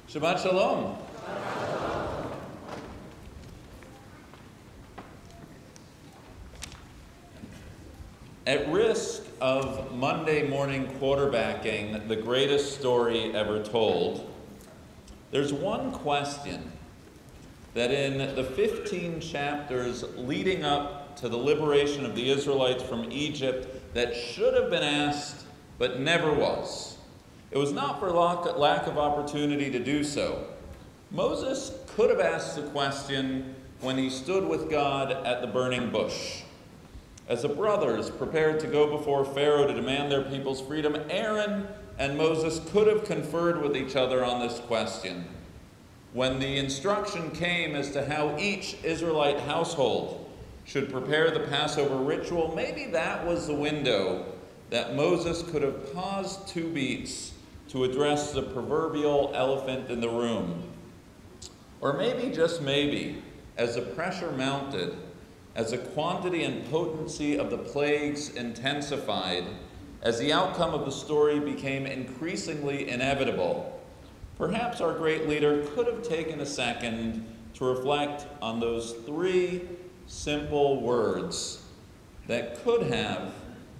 Shabbat Shalom. At risk of Monday morning quarterbacking the greatest story ever told, there's one question that in the 15 chapters leading up to the liberation of the Israelites from Egypt that should have been asked but never was. It was not for lack of opportunity to do so. Moses could have asked the question when he stood with God at the burning bush. As the brothers prepared to go before Pharaoh to demand their people's freedom, Aaron and Moses could have conferred with each other on this question. When the instruction came as to how each Israelite household should prepare the Passover ritual, maybe that was the window that Moses could have paused 2 beats to address the proverbial elephant in the room. Or maybe, just maybe, as the pressure mounted, as the quantity and potency of the plagues intensified, as the outcome of the story became increasingly inevitable, perhaps our great leader could have taken a second to reflect on those 3 simple words that could have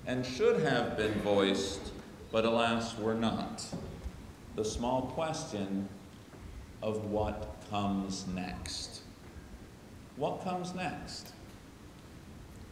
and should have been voiced, but alas, were not. The small question of what comes next. What comes next?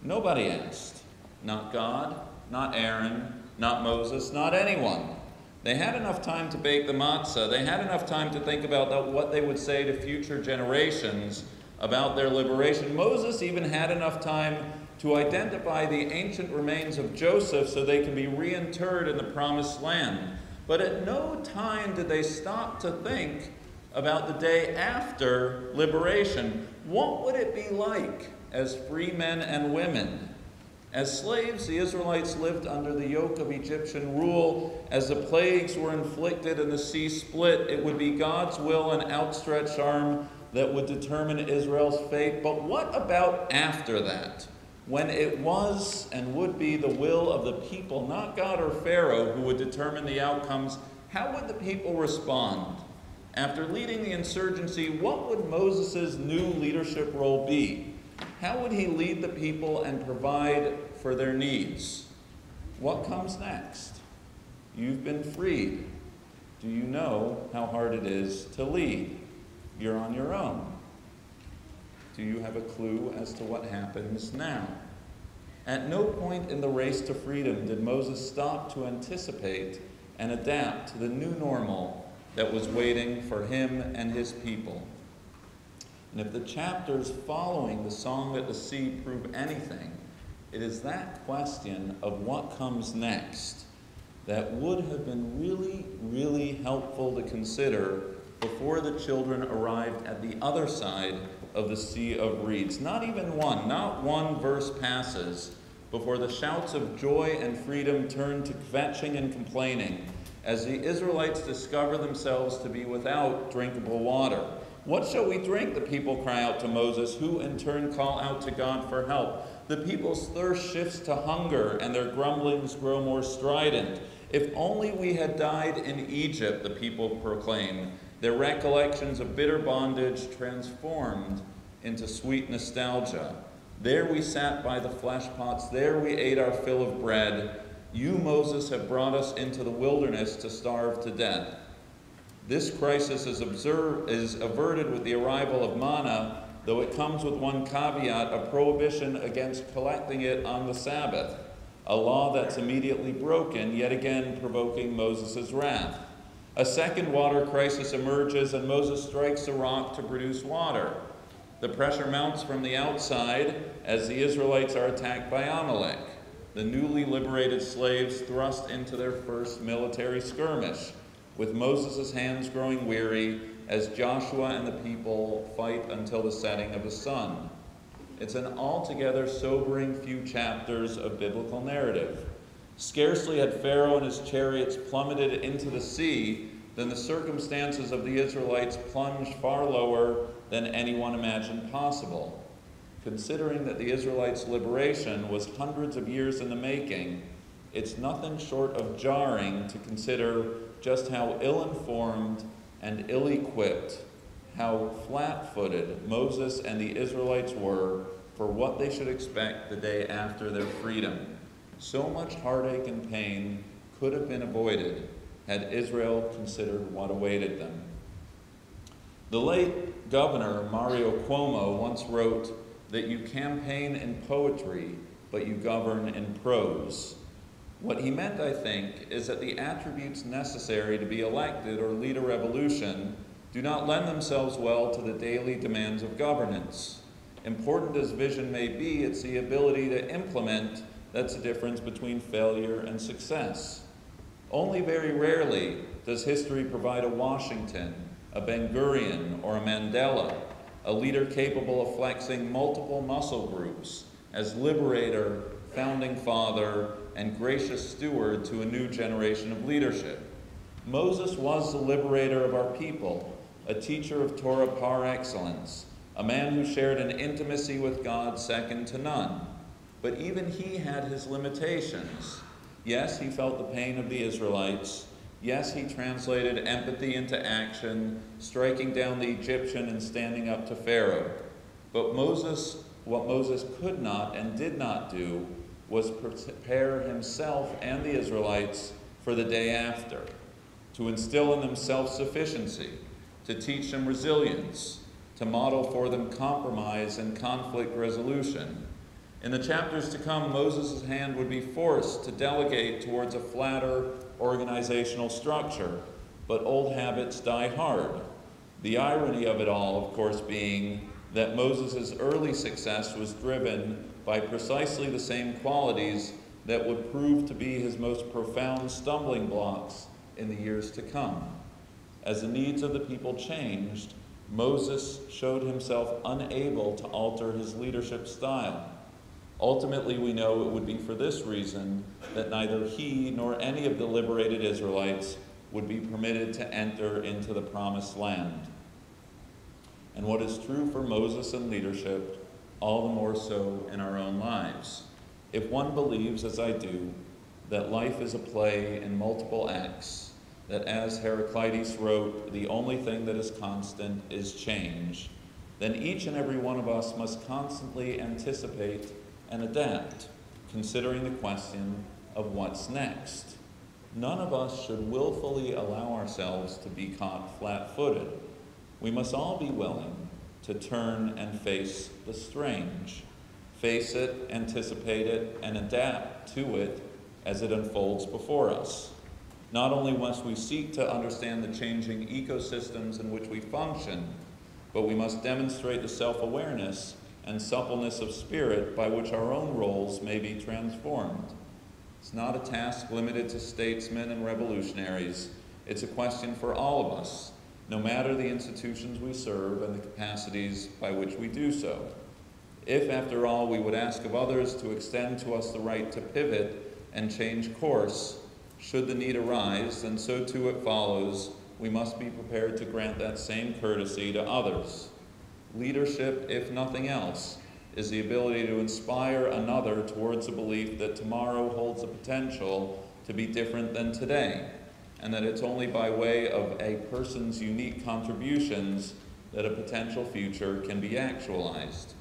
Nobody asked. Not God, not Aaron, not Moses, not anyone. They had enough time to bake the matzah. They had enough time to think about what they would say to future generations about their liberation. Moses even had enough time to identify the ancient remains of Joseph so they can be reinterred in the promised land. But at no time did they stop to think about the day after liberation. What would it be like as free men and women? As slaves, the Israelites lived under the yoke of Egyptian rule. As the plagues were inflicted and the sea split, it would be God's will and outstretched arm that would determine Israel's fate. But what about after that? When it was and would be the will of the people, not God or Pharaoh, who would determine the outcomes, how would the people respond? After leading the insurgency, what would Moses' new leadership role be? How would he lead the people and provide for their needs? What comes next? You've been freed. Do you know how hard it is to lead? You're on your own. Do you have a clue as to what happens now? At no point in the race to freedom did Moses stop to anticipate and adapt to the new normal that was waiting for him and his people. And if the chapters following the Song at the Sea prove anything, it is that question of what comes next that would have been really, really helpful to consider before the children arrived at the other side of the Sea of Reeds. Not one verse passes before the shouts of joy and freedom turn to kvetching and complaining as the Israelites discover themselves to be without drinkable water. What shall we drink? The people cry out to Moses, who in turn call out to God for help. The people's thirst shifts to hunger, and their grumblings grow more strident. If only we had died in Egypt, the people proclaim, their recollections of bitter bondage transformed into sweet nostalgia. There we sat by the flesh pots, there we ate our fill of bread. You, Moses, have brought us into the wilderness to starve to death. This crisis is averted with the arrival of manna, though it comes with one caveat, a prohibition against collecting it on the Sabbath, a law that's immediately broken, yet again provoking Moses' wrath. A second water crisis emerges, and Moses strikes a rock to produce water. The pressure mounts from the outside as the Israelites are attacked by Amalek. The newly liberated slaves thrust into their first military skirmish, with Moses' hands growing weary as Joshua and the people fight until the setting of the sun. It's an altogether sobering few chapters of biblical narrative. Scarcely had Pharaoh and his chariots plummeted into the sea than the circumstances of the Israelites plunged far lower than anyone imagined possible. Considering that the Israelites' liberation was hundreds of years in the making, it's nothing short of jarring to consider just how ill-informed and ill-equipped, how flat-footed Moses and the Israelites were for what they should expect the day after their freedom. So much heartache and pain could have been avoided had Israel considered what awaited them. The late Governor Mario Cuomo once wrote that you campaign in poetry, but you govern in prose. What he meant, I think, is that the attributes necessary to be elected or lead a revolution do not lend themselves well to the daily demands of governance. Important as vision may be, it's the ability to implement that's the difference between failure and success. Only very rarely does history provide a Washington, a Ben-Gurion, or a Mandela, a leader capable of flexing multiple muscle groups as liberator, founding father, and gracious steward to a new generation of leadership. Moses was the liberator of our people, a teacher of Torah par excellence, a man who shared an intimacy with God second to none. But even he had his limitations. Yes, he felt the pain of the Israelites. Yes, he translated empathy into action, striking down the Egyptian and standing up to Pharaoh. But what Moses could not and did not do was prepare himself and the Israelites for the day after, to instill in them self-sufficiency, to teach them resilience, to model for them compromise and conflict resolution. In the chapters to come, Moses' hand would be forced to delegate towards a flatter organizational structure, but old habits die hard. The irony of it all, of course, being that Moses' early success was driven by precisely the same qualities that would prove to be his most profound stumbling blocks in the years to come. As the needs of the people changed, Moses showed himself unable to alter his leadership style. Ultimately, we know it would be for this reason that neither he nor any of the liberated Israelites would be permitted to enter into the promised land. And what is true for Moses and leadership, all the more so in our own lives. If one believes, as I do, that life is a play in multiple acts, that as Heraclitus wrote, the only thing that is constant is change, then each and every one of us must constantly anticipate and adapt, considering the question of what's next. None of us should willfully allow ourselves to be caught flat-footed. We must all be willing to turn and face the strange, face it, anticipate it, and adapt to it as it unfolds before us. Not only must we seek to understand the changing ecosystems in which we function, but we must demonstrate the self-awareness and suppleness of spirit by which our own roles may be transformed. It's not a task limited to statesmen and revolutionaries. It's a question for all of us, no matter the institutions we serve and the capacities by which we do so. If, after all, we would ask of others to extend to us the right to pivot and change course, should the need arise, then so too it follows, we must be prepared to grant that same courtesy to others. Leadership, if nothing else, is the ability to inspire another towards a belief that tomorrow holds the potential to be different than today, and that it's only by way of a person's unique contributions that a potential future can be actualized.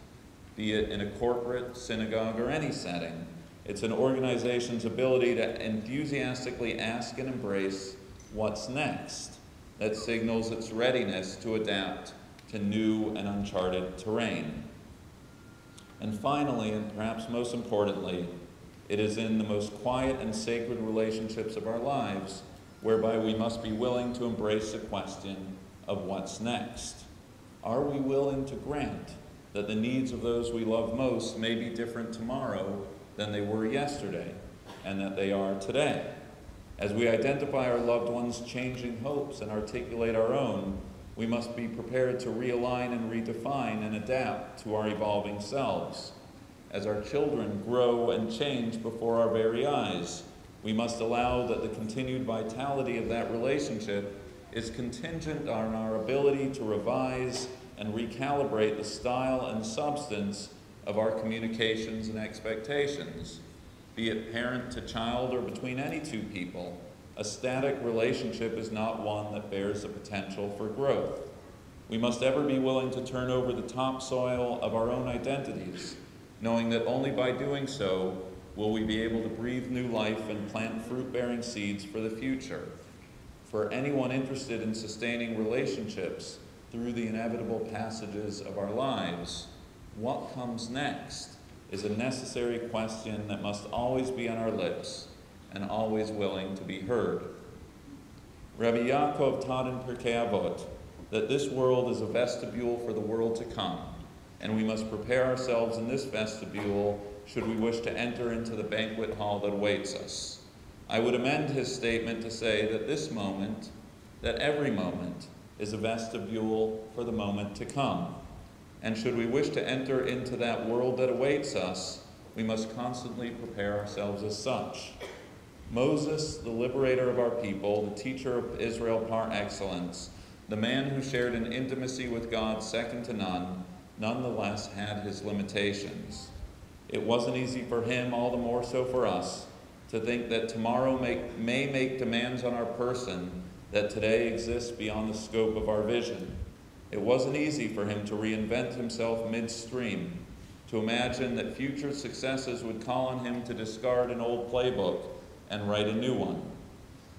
Be it in a corporate, synagogue, or any setting, it's an organization's ability to enthusiastically ask and embrace what's next that signals its readiness to adapt to new and uncharted terrain. And finally, and perhaps most importantly, it is in the most quiet and sacred relationships of our lives whereby we must be willing to embrace the question of what's next. Are we willing to grant that the needs of those we love most may be different tomorrow than they were yesterday, and that they are today? As we identify our loved ones' changing hopes and articulate our own, we must be prepared to realign and redefine and adapt to our evolving selves. As our children grow and change before our very eyes, we must allow that the continued vitality of that relationship is contingent on our ability to revise and recalibrate the style and substance of our communications and expectations, be it parent to child or between any two people, A static relationship is not one that bears the potential for growth. We must ever be willing to turn over the topsoil of our own identities, knowing that only by doing so will we be able to breathe new life and plant fruit-bearing seeds for the future. For anyone interested in sustaining relationships through the inevitable passages of our lives, what comes next is a necessary question that must always be on our lips and always willing to be heard. Rabbi Yaakov taught in Pirkei Avot that this world is a vestibule for the world to come, and we must prepare ourselves in this vestibule should we wish to enter into the banquet hall that awaits us. I would amend his statement to say that this moment, that every moment, is a vestibule for the moment to come. And should we wish to enter into that world that awaits us, we must constantly prepare ourselves as such. Moses, the liberator of our people, the teacher of Israel par excellence, the man who shared an intimacy with God second to none, nonetheless had his limitations. It wasn't easy for him, all the more so for us, to think that tomorrow may make demands on our person that today exists beyond the scope of our vision. It wasn't easy for him to reinvent himself midstream, to imagine that future successes would call on him to discard an old playbook and write a new one.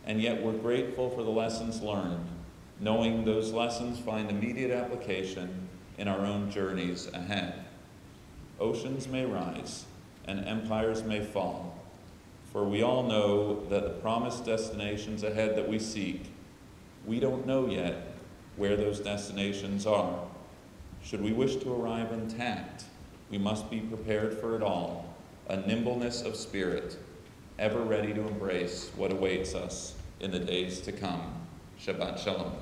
And yet we're grateful for the lessons learned, knowing those lessons find immediate application in our own journeys ahead. Oceans may rise and empires may fall, for we all know that the promised destinations ahead that we seek, we don't know yet where those destinations are. Should we wish to arrive intact, we must be prepared for it all, a nimbleness of spirit, ever ready to embrace what awaits us in the days to come. Shabbat Shalom.